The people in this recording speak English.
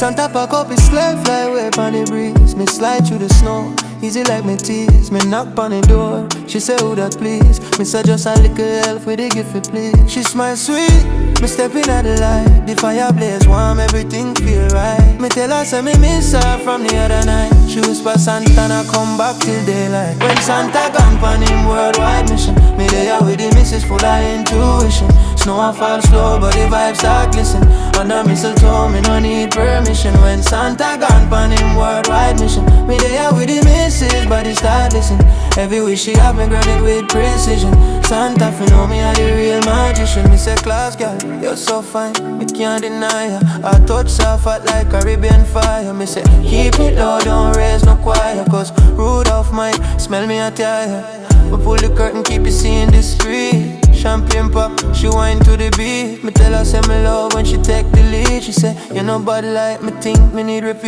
Santa pack up his sled, fly away upon the breeze. Me slide through the snow, easy like me tease. Me knock on the door, she say who that please. Me say just a little help with the gift for please. She smile sweet, me step in at the light. The fire blaze warm, everything feel right. Me tell her say me miss her from the other night. She whisper Santana come back till daylight. When Santa gone pon him worldwide mission, me there with the missus full of intuition. Snow a fall slow but the vibes start glisten. Under mistletoe me no need permission. When Santa gone pon him worldwide mission, me there with the missus body start listen. Every wish she have me grab it with precision. Santa fi know me a the real magician. Me say class girl, you're so fine, me can't deny ya. I touch so hot like Caribbean fire. Me say keep it low, don't raise no choir. Cause Rudolph might smell me a tire. We pull the curtain, keep you seeing the street. Champagne pop, she whine to the beat. Me tell her say me love when she take the lead. She say you know body like me think me need repeat.